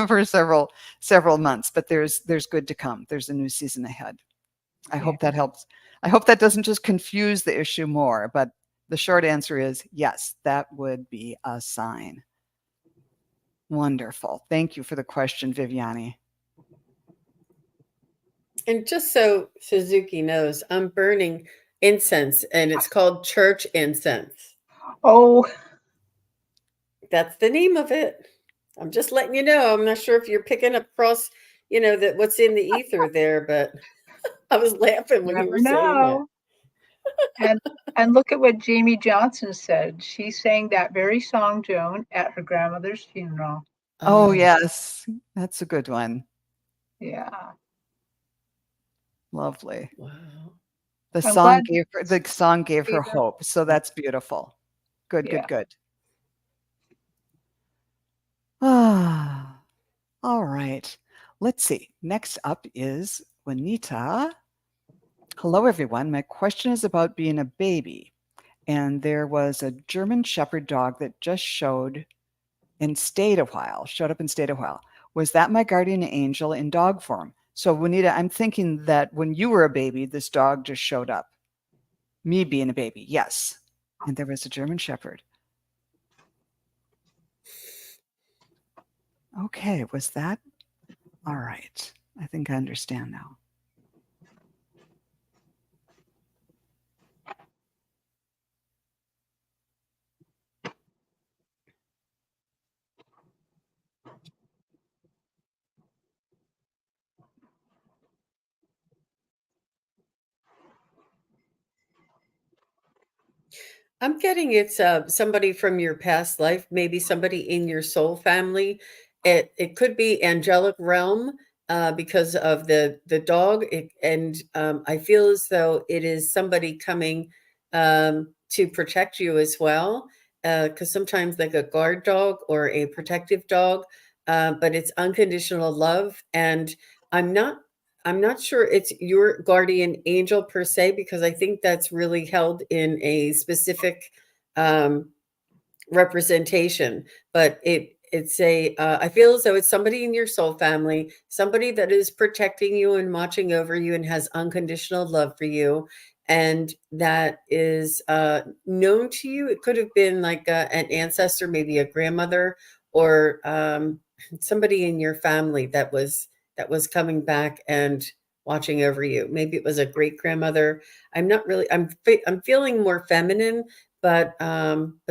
for several months. But there's good to come. There's a new season ahead. I hope that helps. I hope that doesn't just confuse the issue more, but the short answer is yes, that would be a sign. Wonderful. Thank you for the question, Viviani. And just so Suzuki knows, I'm burning incense, and it's called church incense. Oh, That's the name of it. I'm just letting you know. I'm not sure if you're picking up across, that what's in the ether there, but I was laughing when you never were saying it. know. And look at what Jamie Johnson said. She sang that very song, Joan, at her grandmother's funeral. Oh, yes. That's a good one. Yeah. Lovely. Wow. The I'm song glad gave her hope. So that's beautiful. Good, Yeah. good, good. Ah, all right. Let's see. Next up is Juanita. Hello, everyone. My question is about being a baby. And there was a German Shepherd dog that just showed up and stayed a while. Was that my guardian angel in dog form? So, Juanita, I'm thinking that when you were a baby, this dog just showed up. Me being a baby, yes. And there was a German Shepherd. Okay, was that? All right. I think I understand now. I'm getting it's somebody from your past life, maybe somebody in your soul family. It could be angelic realm because of the dog, and I feel as though it is somebody coming to protect you as well. Because sometimes like a guard dog or a protective dog, but it's unconditional love, and I'm not I'm not sure it's your guardian angel per se, because I think that's really held in a specific um, representation. But I feel as though it's somebody in your soul family, somebody that is protecting you and watching over you and has unconditional love for you, and that is known to you. It could have been like an ancestor, maybe a grandmother, or somebody in your family that was coming back and watching over you. Maybe it was a great grandmother. I'm not really. I'm feeling more feminine, but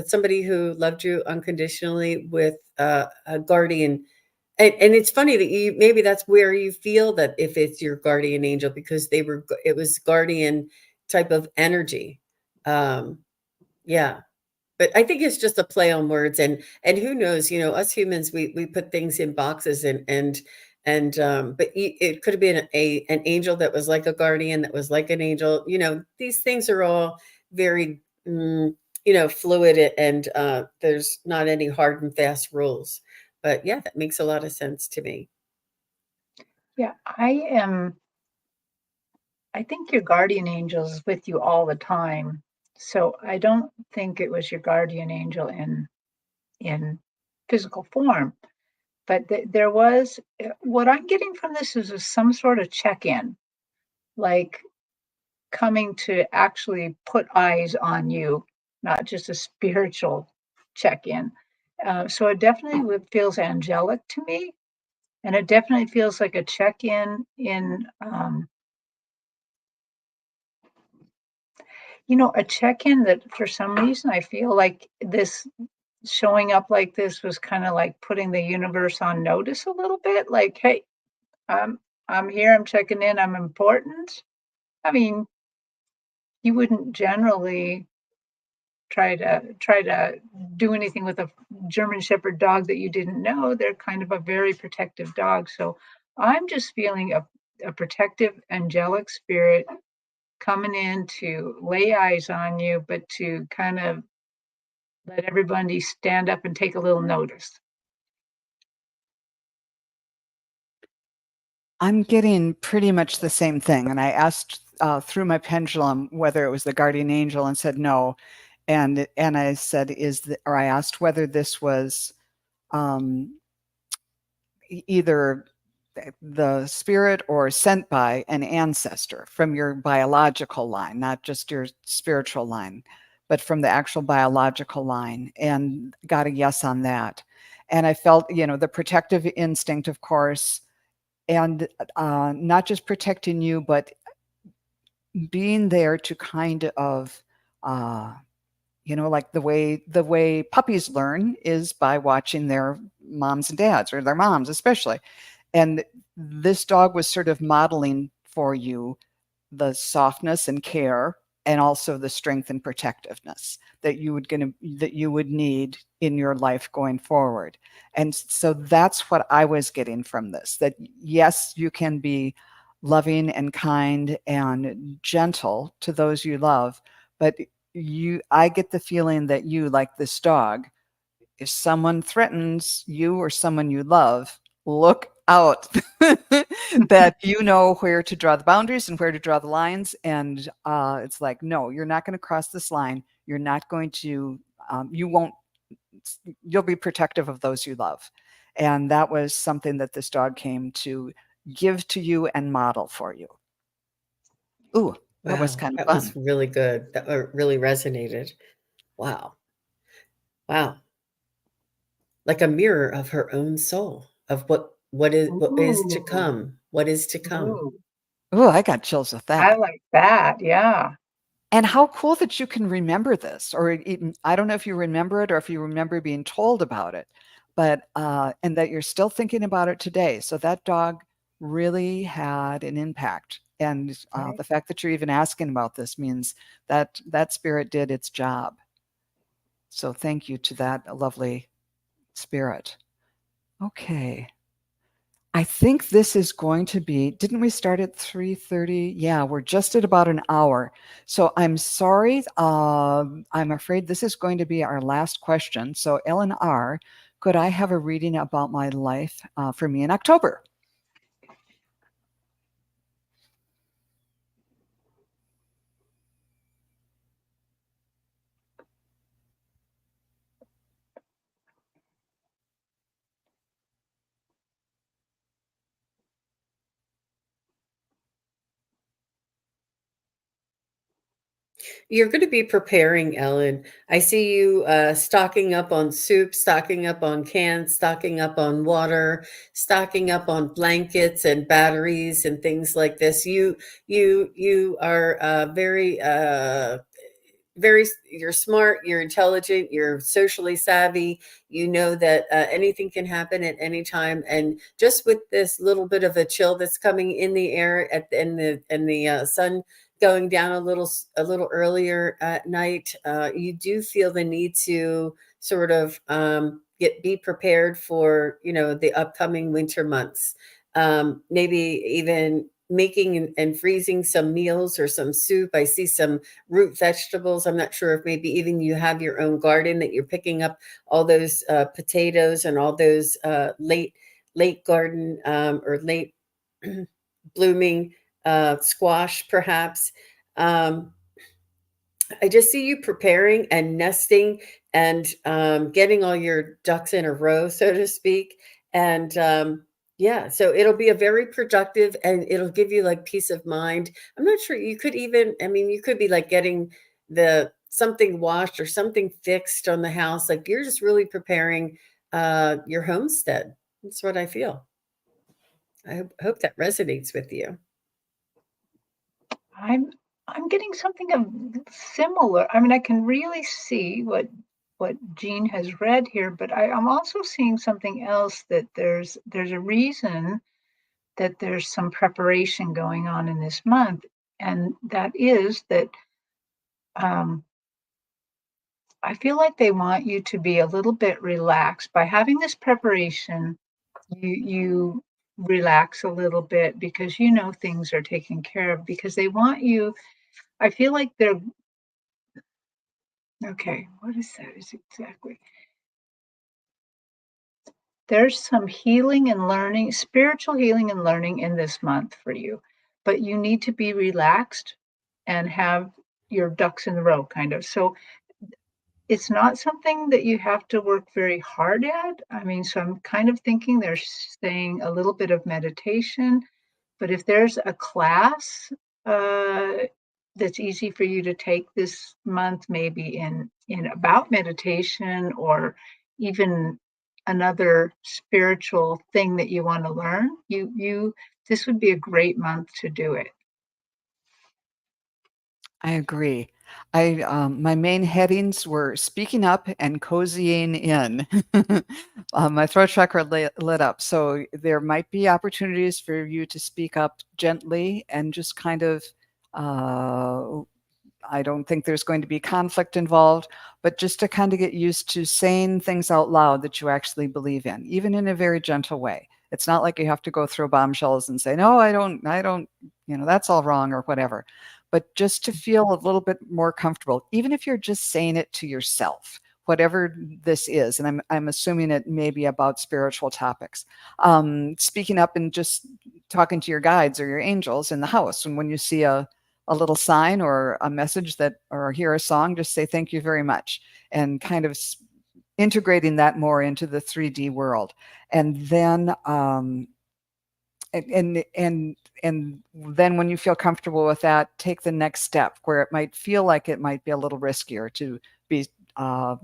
somebody who loved you unconditionally with a guardian. And it's funny that you maybe that's where you feel that if it's your guardian angel, because it was guardian type of energy. Um, yeah, but I think it's just a play on words, and who knows, us humans, we put things in boxes, but it could have been an angel that was like a guardian, that was like an angel. These things are all very fluid, and there's not any hard and fast rules. But yeah, that makes a lot of sense to me. Yeah, I think your guardian angel is with you all the time. So I don't think it was your guardian angel in physical form. but there was, what I'm getting from this is some sort of check-in, like coming to actually put eyes on you, not just a spiritual check-in. So it definitely feels angelic to me, and it definitely feels like a check-in in, a check-in that for some reason I feel like this showing up like this was kind of like putting the universe on notice a little bit, like, hey, I'm I'm here, I'm checking in, I'm important. I mean, you wouldn't generally try to do anything with a German Shepherd dog that you didn't know. They're kind of a very protective dog. So I'm just feeling a protective angelic spirit coming in to lay eyes on you, but to kind of let everybody stand up and take a little notice. I'm getting pretty much the same thing. And I asked through my pendulum whether it was the guardian angel and said no. And I said, or I asked whether this was um, either the spirit or sent by an ancestor from your biological line, not just your spiritual line, but from the actual biological line, and got a yes on that. And I felt, the protective instinct, of course, and not just protecting you, but being there to kind of, like the way puppies learn is by watching their moms and dads, or their moms especially. And this dog was sort of modeling for you the softness and care, and also the strength and protectiveness that you would need in your life going forward. And so that's what I was getting from this, that yes, you can be loving and kind and gentle to those you love, but I get the feeling that you, like this dog, if someone threatens you or someone you love, look out. That you know where to draw the boundaries and where to draw the lines. And it's like, no, you're not going to cross this line. You're not going to, you won't, you'll be protective of those you love. And that was something that this dog came to give to you and model for you. Ooh, that was Wow, kind of that fun. was really good. That really resonated. Wow. Wow. Like a mirror of her own soul, of what is to Ooh, come. What is to come. ooh, Ooh, I got chills with I that. like that. Yeah. And how cool that you can remember this, or even, I don't know if you remember it or if you remember being told about it, but and that you're still thinking about it today. So that dog really had an impact. And Right. the fact that you're even asking about this means that that spirit did its job. So thank you to that lovely spirit. Okay. I think this is going to be, didn't we start at 3:30? Yeah, we're just at about an hour. So I'm sorry. I'm afraid this is going to be our last question. So Ellen R., could I have a reading about my life for me in October? You're going to be preparing, Ellen. I see you stocking up on soup, stocking up on cans, stocking up on water, stocking up on blankets and batteries and things like this. You are you're smart, you're intelligent, you're socially savvy. You know that anything can happen at any time, and just with this little bit of a chill that's coming in the air and the sun going down a little earlier at night, you do feel the need to sort of be prepared for the upcoming winter months. Maybe even making and freezing some meals or some soup. I see some root vegetables. I'm not sure if maybe even you have your own garden that you're picking up all those potatoes and all those late garden or late blooming squash, perhaps. Um, I just see you preparing and nesting and getting all your ducks in a row, so to speak. And yeah, so it'll be a very productive, and it'll give you like peace of mind. I'm not sure you could even, I mean, you could be like getting the something washed or something fixed on the house. Like you're just really preparing your homestead. That's what I feel. I hope that resonates with you. I'm I'm getting something of similar. I mean, I can really see what Jean has read here, but I'm also seeing something else, that there's a reason that there's some preparation going on in this month, and that is that um, I feel like they want you to be a little bit relaxed by having this preparation. You relax a little bit because you know things are taken care of, because they want you. I feel like they're okay. What is that? Is exactly there's some healing and learning, spiritual healing and learning in this month for you, but you need to be relaxed and have your ducks in a row, kind of. So it's not something that you have to work very hard at. I mean, so I'm kind of thinking they're saying a little bit of meditation, but if there's a class uh, that's easy for you to take this month, maybe in about meditation, or even another spiritual thing that you want to learn, you this would be a great month to do it. I agree. My main headings were speaking up and cozying in. My throat chakra lit up. So there might be opportunities for you to speak up gently and just kind of, uh, I don't think there's going to be conflict involved, but just to kind of get used to saying things out loud that you actually believe in, even in a very gentle way. It's not like you have to go throw bombshells and say, no, I don't, that's all wrong or whatever. But just to feel a little bit more comfortable, even if you're just saying it to yourself, whatever this is. And I'm assuming it may be about spiritual topics. Speaking up and just talking to your guides or your angels in the house. And when you see a little sign or a message that, or hear a song, just say thank you very much, and kind of integrating that more into the 3D world. And then and then when you feel comfortable with that, take the next step where it might feel like it might be a little riskier be uh,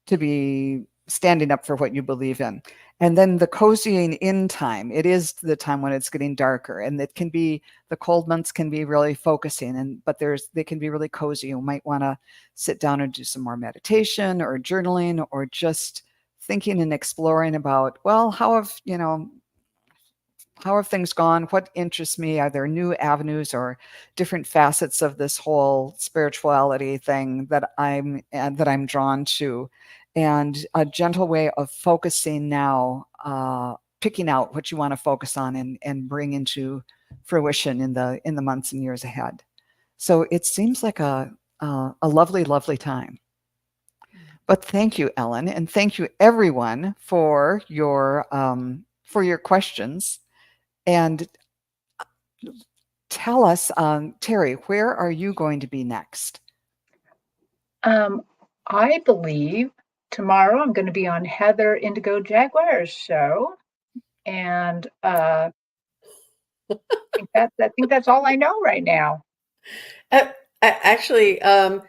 to be standing up for what you believe in. And then the cozying in time, it is the time when it's getting darker, and it can be, the cold months can be really focusing, but they can be really cozy. You might want to sit down and do some more meditation or journaling, or just thinking and exploring about, well, how have things gone? What interests me? Are there new avenues or different facets of this whole spirituality thing that I'm drawn to? And a gentle way of focusing now, picking out what you want to focus on and bring into fruition in the months and years ahead. So it seems like a lovely, lovely time. But thank you, Ellen, and thank you everyone for your questions. And tell us, Terri, where are you going to be next? I believe tomorrow I'm going to be on Heather Indigo Jaguar's show, and I think that's all I know right now. Uh, Actually,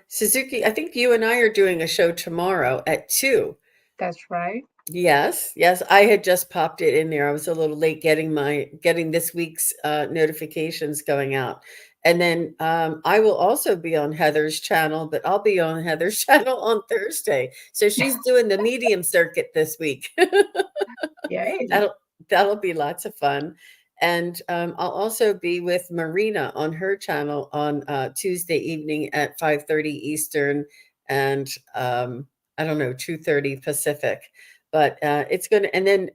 Suzuki, I think you and I are doing a show tomorrow at 2. That's right. Yes, yes, I had just popped it in there. I was a little late getting this week's notifications going out. And then I will also be on Heather's channel, but I'll be on Heather's channel on Thursday. So she's doing the medium circuit this week. Yay. That'll be lots of fun. And I'll also be with Marina on her channel on Tuesday evening at 5:30 Eastern, and I don't know, 2:30 Pacific. But it's going to, and then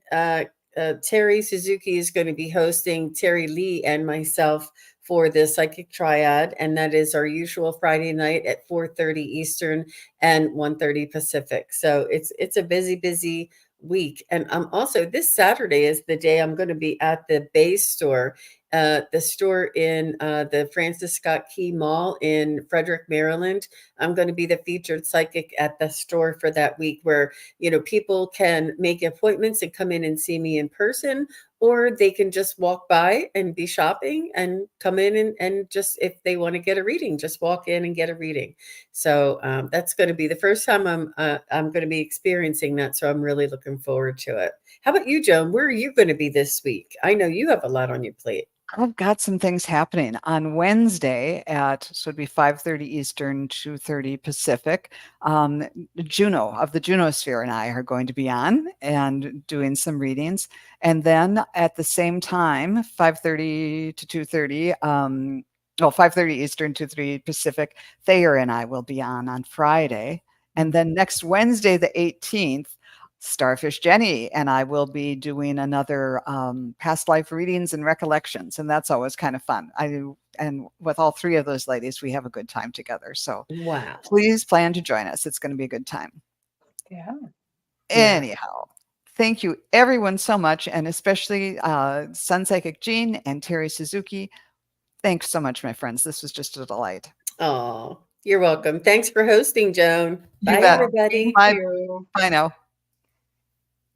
Terri Suzuki is going to be hosting Terri Lee and myself for the Psychic Triad, and that is our usual Friday night at 4:30 Eastern and 1:30 Pacific. So it's a busy week. And also this Saturday is the day I'm going to be at the Bay store the store in the Francis Scott Key Mall in Frederick, Maryland. I'm going to be the featured psychic at the store for that week, where, you know, people can make appointments and come in and see me in person, or they can just walk by and be shopping and come in and just, if they want to get a reading, just walk in and get a reading. So that's going to be the first time I'm going to be experiencing that. So I'm really looking forward to it. How about you, Joan? Where are you going to be this week? I know you have a lot on your plate. I've got some things happening on Wednesday so it'd be 5:30 Eastern, 2:30 Pacific. Juno of the Junosphere and I are going to be on and doing some readings. And then at the same time, 5:30 to 2:30, 5:30 Eastern, 2:30 Pacific, Thayer and I will be on Friday. And then next Wednesday, the 18th, Starfish Jenny and I will be doing another past life readings and recollections, and that's always kind of fun. And with all three of those ladies, we have a good time together. So Wow. please plan to join us. It's going to be a good time. Yeah. Anyhow, thank you everyone so much, and especially SunPsychic Jean and Terri Suzuki. Thanks so much, my friends. This was just a delight. Oh, you're welcome. Thanks for hosting, Joan. You Bye, bet. everybody. Thank Bye. you. Bye now.